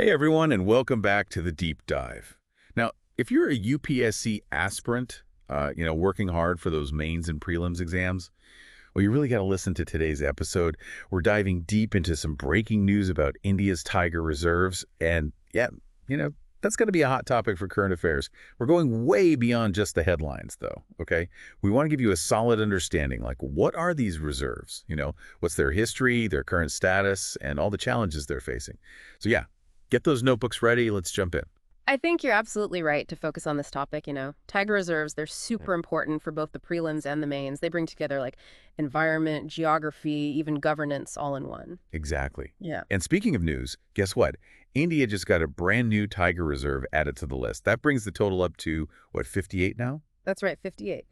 Hey everyone, and welcome back to the Deep Dive. Now, if you're a UPSC aspirant, working hard for those mains and prelims exams, well, you really got to listen to today's episode. We're diving deep into some breaking news about India's tiger reserves, and that's going to be a hot topic for current affairs. We're going way beyond just the headlines, though, okay? We want to give you a solid understanding, like what are these reserves? What's their history, their current status, and all the challenges they're facing. So yeah, get those notebooks ready. Let's jump in. I think you're absolutely right to focus on this topic. Tiger reserves, they're super important for both the prelims and the mains. They bring together like environment, geography, even governance all in one. Exactly. Yeah. And speaking of news, guess what? India just got a brand new tiger reserve added to the list. That brings the total up to, 58 now? That's right, 58.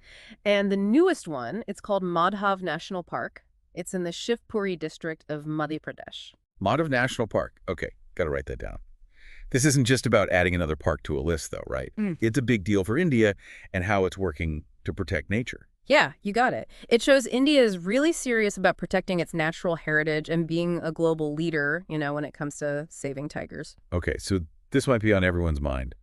And the newest one, it's called Madhav National Park. It's in the Shivpuri district of Madhya Pradesh. Madhav National Park. Okay, got to write that down. This isn't just about adding another park to a list, though, right? It's a big deal for India and how it's working to protect nature. Yeah, you got it. It shows India is really serious about protecting its natural heritage and being a global leader, when it comes to saving tigers. Okay, so this might be on everyone's mind.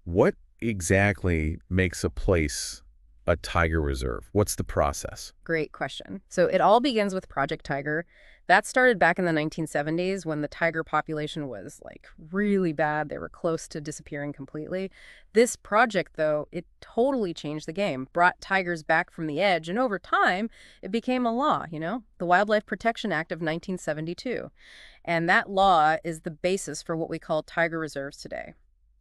What exactly makes a place a tiger reserve? What's the process? Great question. So it all begins with Project Tiger. That started back in the 1970s when the tiger population was like really bad. They were close to disappearing completely. This project, though, it totally changed the game, brought tigers back from the edge, and over time, it became a law, the Wildlife Protection Act of 1972. And that law is the basis for what we call tiger reserves today.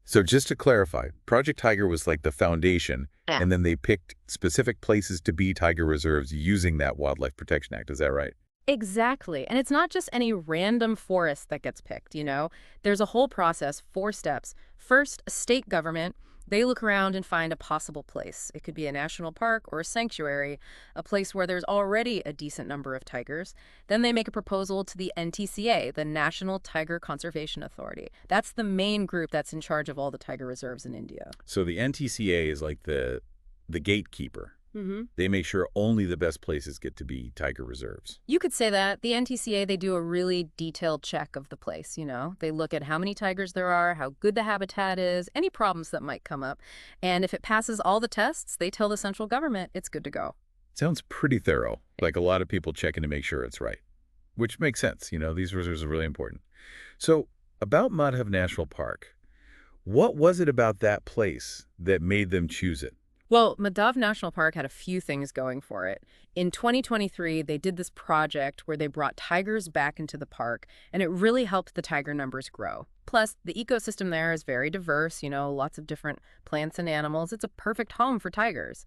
So just to clarify, Project Tiger was like the foundation, and then they picked specific places to be tiger reserves using that Wildlife Protection Act. Is that right? Exactly. And it's not just any random forest that gets picked, There's a whole process, 4 steps. First, a state government, they look around and find a possible place. It could be a national park or a sanctuary, a place where there's already a decent number of tigers. Then they make a proposal to the NTCA, the National Tiger Conservation Authority. That's the main group that's in charge of all the tiger reserves in India. So the NTCA is like the gatekeeper. Mm-hmm. They make sure only the best places get to be tiger reserves. You could say that. The NTCA, they do a really detailed check of the place, They look at how many tigers there are, how good the habitat is, any problems that might come up. And if it passes all the tests, they tell the central government it's good to go. Sounds pretty thorough, like a lot of people checking to make sure it's right, which makes sense. These reserves are really important. So about Madhav National Park, what was it about that place that made them choose it? Well, Madhav National Park had a few things going for it. In 2023, they did this project where they brought tigers back into the park, and it really helped the tiger numbers grow. Plus, the ecosystem there is very diverse, lots of different plants and animals. It's a perfect home for tigers.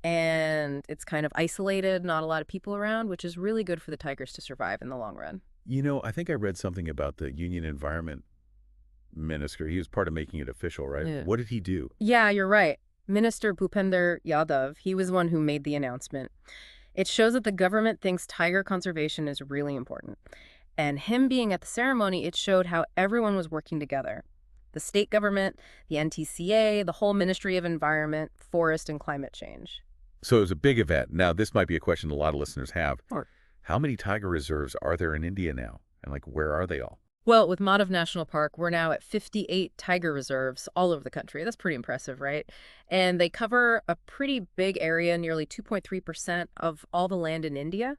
And it's kind of isolated, not a lot of people around, which is really good for the tigers to survive in the long run. I think I read something about the Union Environment Minister. He was part of making it official, right? Yeah. What did he do? Yeah, you're right. Minister Bhupender Yadav, he was the one who made the announcement. It shows that the government thinks tiger conservation is really important. And him being at the ceremony, it showed how everyone was working together. The state government, the NTCA, the whole Ministry of Environment, Forest, and Climate Change. So it was a big event. Now, this might be a question a lot of listeners have. Sure. How many tiger reserves are there in India now? And where are they all? Well, with Madhav National Park, we're now at 58 tiger reserves all over the country. That's pretty impressive, right? And they cover a pretty big area, nearly 2.3% of all the land in India.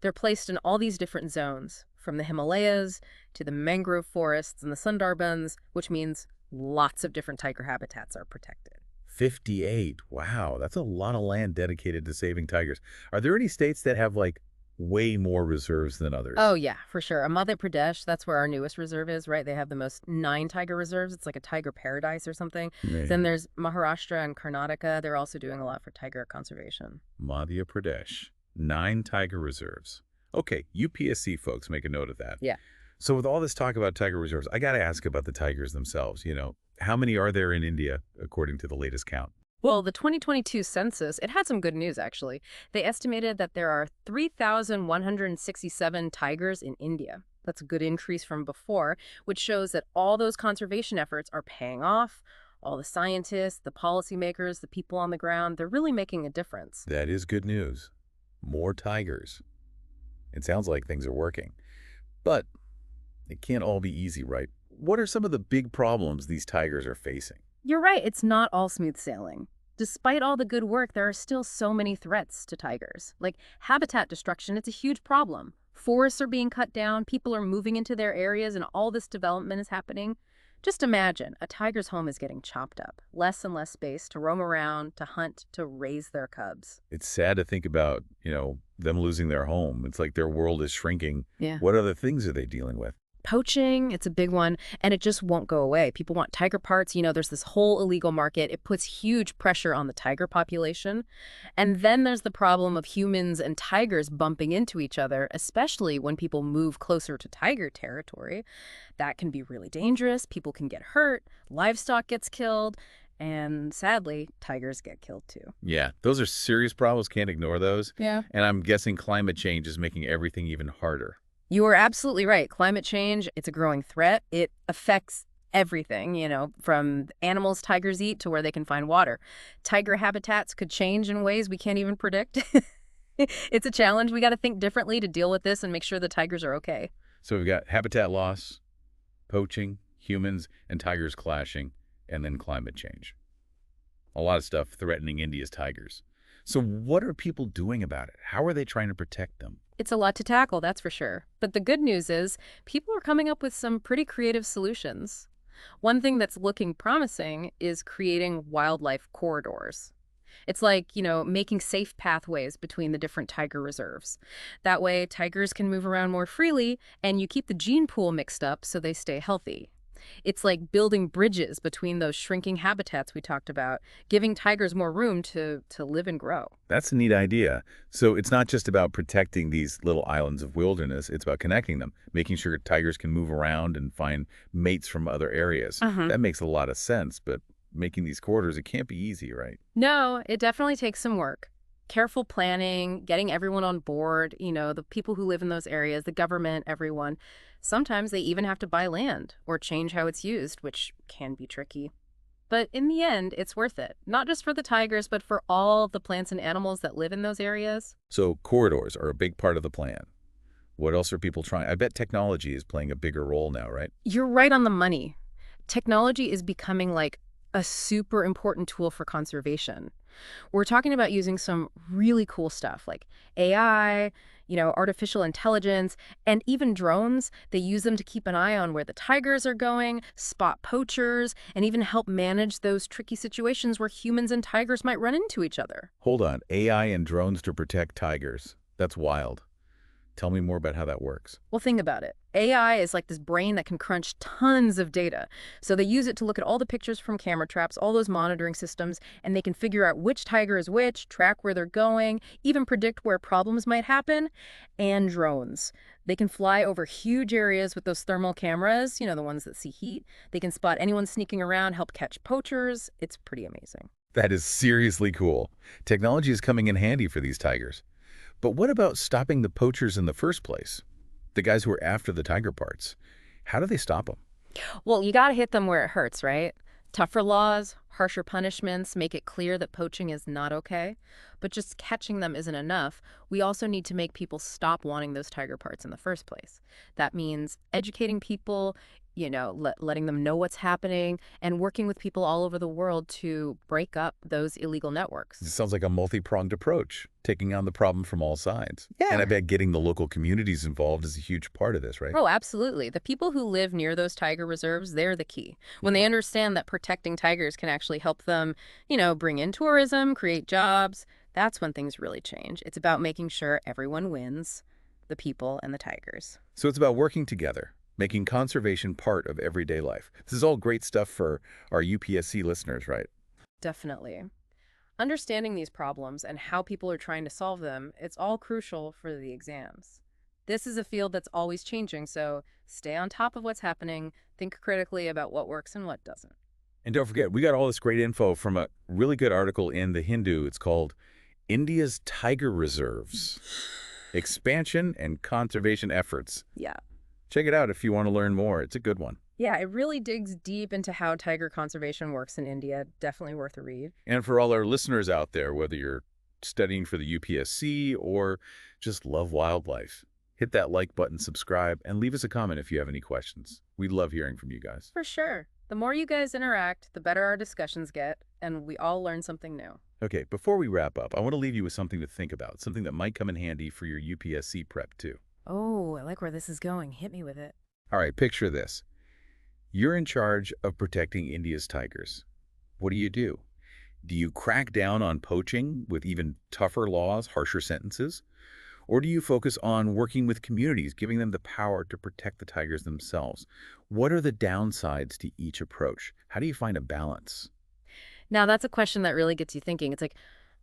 They're placed in all these different zones, from the Himalayas to the mangrove forests and the Sundarbans, which means lots of different tiger habitats are protected. 58. Wow, that's a lot of land dedicated to saving tigers. Are there any states that have way more reserves than others? Oh, yeah, for sure. Madhya Pradesh, that's where our newest reserve is, right? They have the most 9 tiger reserves. It's like a tiger paradise or something. Right. Then there's Maharashtra and Karnataka. They're also doing a lot for tiger conservation. Madhya Pradesh, 9 tiger reserves. Okay, UPSC folks, make a note of that. Yeah. So with all this talk about tiger reserves, I got to ask about the tigers themselves. How many are there in India, according to the latest count? Well, the 2022 census, it had some good news, actually. They estimated that there are 3,167 tigers in India. That's a good increase from before, which shows that all those conservation efforts are paying off. All the scientists, the policymakers, the people on the ground, they're really making a difference. That is good news. More tigers. It sounds like things are working. But it can't all be easy, right? what are some of the big problems these tigers are facing? You're right, it's not all smooth sailing. Despite all the good work, there are still so many threats to tigers. Like habitat destruction, it's a huge problem. Forests are being cut down, people are moving into their areas, and all this development is happening. Just imagine, a tiger's home is getting chopped up. Less and less space to roam around, to hunt, to raise their cubs. It's sad to think about, them losing their home. It's like their world is shrinking. Yeah. What other things are they dealing with? Poaching, it's a big one, and it just won't go away. People want tiger parts. There's this whole illegal market. It puts huge pressure on the tiger population. And then there's the problem of humans and tigers bumping into each other, especially when people move closer to tiger territory. That can be really dangerous. People can get hurt. Livestock gets killed. And sadly, tigers get killed too. Yeah, those are serious problems. Can't ignore those. Yeah. And I'm guessing climate change is making everything even harder. You are absolutely right. Climate change, it's a growing threat. It affects everything, from animals tigers eat to where they can find water. Tiger habitats could change in ways we can't even predict. It's a challenge. We got to think differently to deal with this and make sure the tigers are okay. So we've got habitat loss, poaching, humans and tigers clashing, and then climate change. A lot of stuff threatening India's tigers. So what are people doing about it? How are they trying to protect them? It's a lot to tackle, that's for sure. But the good news is people are coming up with some pretty creative solutions. One thing that's looking promising is creating wildlife corridors. It's like, making safe pathways between the different tiger reserves. That way, tigers can move around more freely, and you keep the gene pool mixed up so they stay healthy. It's like building bridges between those shrinking habitats we talked about, giving tigers more room to live and grow. That's a neat idea. So it's not just about protecting these little islands of wilderness. It's about connecting them, making sure tigers can move around and find mates from other areas. That makes a lot of sense, but making these corridors, it can't be easy, right? No, it definitely takes some work. Careful planning, getting everyone on board, the people who live in those areas, the government, everyone. Sometimes they even have to buy land or change how it's used, which can be tricky. But in the end, it's worth it. Not just for the tigers, but for all the plants and animals that live in those areas. So corridors are a big part of the plan. What else are people trying? I bet technology is playing a bigger role now, right? You're right on the money. Technology is becoming like a super important tool for conservation. We're talking about using some really cool stuff like AI, artificial intelligence, and even drones. They use them to keep an eye on where the tigers are going, spot poachers, and even help manage those tricky situations where humans and tigers might run into each other. Hold on, AI and drones to protect tigers. That's wild. Tell me more about how that works. Well, think about it. AI is like this brain that can crunch tons of data. So they use it to look at all the pictures from camera traps, all those monitoring systems, and they can figure out which tiger is which, track where they're going, even predict where problems might happen. And drones. They can fly over huge areas with those thermal cameras, the ones that see heat. They can spot anyone sneaking around, help catch poachers. It's pretty amazing. That is seriously cool. Technology is coming in handy for these tigers. But what about stopping the poachers in the first place? The guys who are after the tiger parts. How do they stop them? Well, you got to hit them where it hurts, right? Tougher laws, harsher punishments make it clear that poaching is not okay. But just catching them isn't enough. We also need to make people stop wanting those tiger parts in the first place. That means educating people, letting them know what's happening, and working with people all over the world to break up those illegal networks. It sounds like a multi-pronged approach, taking on the problem from all sides. Yeah. And I bet getting the local communities involved is a huge part of this, right? Oh, absolutely. The people who live near those tiger reserves, they're the key. When they understand that protecting tigers can actually help them, bring in tourism, create jobs, that's when things really change. It's about making sure everyone wins, the people and the tigers. So it's about working together, making conservation part of everyday life. This is all great stuff for our UPSC listeners, right? Definitely. Understanding these problems and how people are trying to solve them, it's all crucial for the exams. This is a field that's always changing, so stay on top of what's happening, think critically about what works and what doesn't. And don't forget, we got all this great info from a really good article in The Hindu. It's called India's Tiger Reserves, Expansion and Conservation Efforts. Yeah. Check it out if you want to learn more. It's a good one. Yeah, it really digs deep into how tiger conservation works in India. Definitely worth a read. And for all our listeners out there, whether you're studying for the UPSC or just love wildlife, Hit that like button, subscribe, and leave us a comment if you have any questions. We love hearing from you guys. For sure. The more you guys interact, the better our discussions get, and we all learn something new. Okay, before we wrap up, I want to leave you with something to think about, something that might come in handy for your UPSC prep too. Oh, I like where this is going. Hit me with it. All right, picture this. You're in charge of protecting India's tigers. What do? Do you crack down on poaching with even tougher laws, harsher sentences? Or do you focus on working with communities, giving them the power to protect the tigers themselves? What are the downsides to each approach? How do you find a balance? Now, that's a question that really gets you thinking. It's like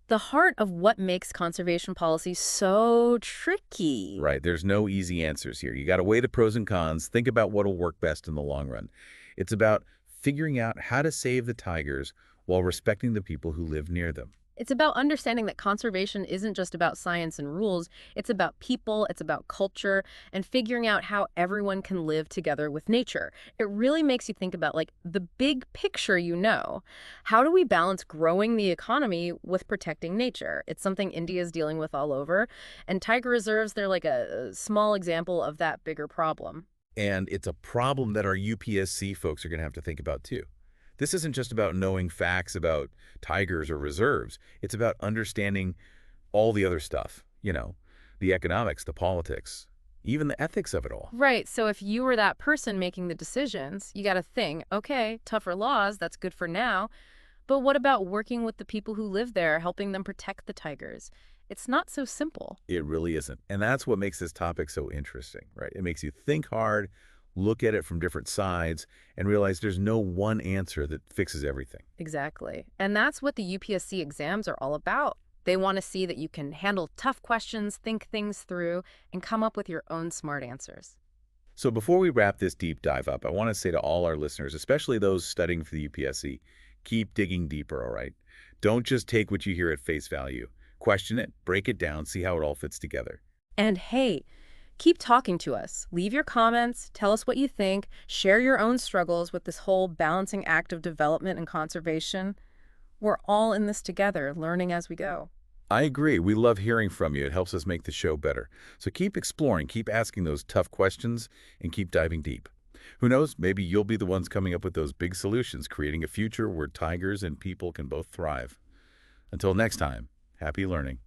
the heart of what makes conservation policy so tricky. Right, there's no easy answers here. You got to weigh the pros and cons, think about what'll work best in the long run. It's about figuring out how to save the tigers while respecting the people who live near them. It's about understanding that conservation isn't just about science and rules. It's about people, it's about culture, and figuring out how everyone can live together with nature. It really makes you think about, like, the big picture, you know. How do we balance growing the economy with protecting nature? It's something India is dealing with all over, and tiger reserves, they're like a small example of that bigger problem. And it's a problem that our UPSC folks are going to have to think about too. This isn't just about knowing facts about tigers or reserves. It's about understanding all the other stuff, the economics, the politics, even the ethics of it all. Right, so if you were that person making the decisions, you got to think, okay, tougher laws, that's good for now, but what about working with the people who live there, helping them protect the tigers? It's not so simple. It really isn't. And that's what makes this topic so interesting, right? It makes you think hard, look at it from different sides, and realize there's no one answer that fixes everything. Exactly. And that's what the UPSC exams are all about. They want to see that you can handle tough questions, think things through, and come up with your own smart answers. So before we wrap this deep dive up, I want to say to all our listeners, especially those studying for the UPSC, keep digging deeper, all right? Don't just take what you hear at face value. Question it, break it down, see how it all fits together. And hey, keep talking to us. Leave your comments, tell us what you think, share your own struggles with this whole balancing act of development and conservation. We're all in this together, learning as we go. I agree. We love hearing from you. It helps us make the show better. So keep exploring, keep asking those tough questions, and keep diving deep. Who knows, maybe you'll be the ones coming up with those big solutions, creating a future where tigers and people can both thrive. Until next time, happy learning.